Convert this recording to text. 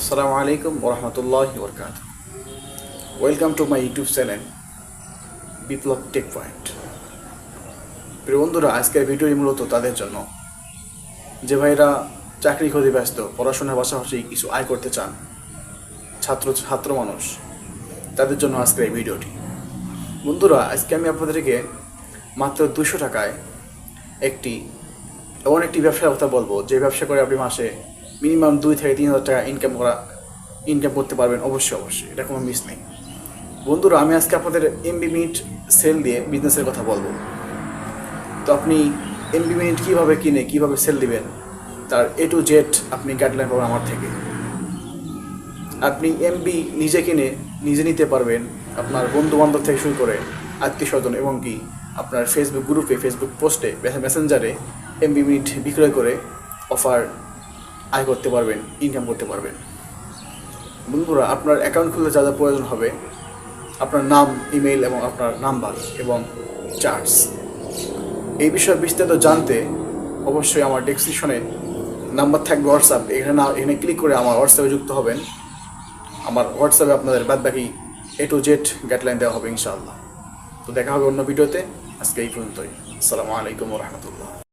আসসালামু আলাইকুম ওরহমতুল্লাহি ওবরকাতুহু। Welcome to my YouTube channel Biplab Tech Point. প্রিয় বন্ধুরা, আজকের ভিডিওটি মূলত তাদের জন্য যে ভাইরা চাকরি খোঁজে ব্যস্ত, পড়াশোনার পাশাপাশি কিছু আয় করতে চান, ছাত্র মানুষ, তাদের জন্য আজকের এই ভিডিওটি। বন্ধুরা, আজকে আমি আপনাদেরকে মাত্র 200 টাকায় এমন একটি ব্যবসার কথা বলবো, যে ব্যবসা করে আপনি মাসে মিনিমাম 2 থেকে 3 হাজার টাকা ইনকাম করতে পারবেন। অবশ্যই এটা কোনো মিস নেই। বন্ধুরা, আমি আজকে আপনাদের এমবি মিনিট সেল দিয়ে বিজনেসের কথা বলবো। তো আপনি এমবি মিনিট কীভাবে কিনে কীভাবে সেল দিবেন, তার A to Z আপনি গাইডলাইন পাবেন আমার থেকে। আপনি এমবি নিজে কিনে নিজে নিতে পারবেন, আপনার বন্ধু বান্ধব থেকে শুরু করে আত্মীয় স্বজন এবং কি আপনার ফেসবুক গ্রুপে, ফেসবুক পোস্টে, মেসেঞ্জারে এমবি মিনিট বিক্রয় করে অফার আয় করতে পারবেন, ইনকাম করতে পারবেন। বন্ধুরা, আপনার অ্যাকাউন্ট খুলতে যা যা প্রয়োজন হবে, আপনার নাম, ইমেইল এবং আপনার নাম্বার এবং চার্জ, এই বিষয়ে বিস্তারিত জানতে অবশ্যই আমার ডেসক্রিপশনে নাম্বার থাকবে, হোয়াটসঅ্যাপ। এখানে ক্লিক করে আমার হোয়াটসঅ্যাপে যুক্ত হবেন। আমার হোয়াটসঅ্যাপে আপনাদের বাদবাকি A to Z গাইডলাইন দেওয়া হবে ইনশাআল্লাহ। তো দেখা হবে অন্য ভিডিওতে। আজকে এই পর্যন্তই। আসসালামু আলাইকুম ওয়া রাহমাতুল্লাহ।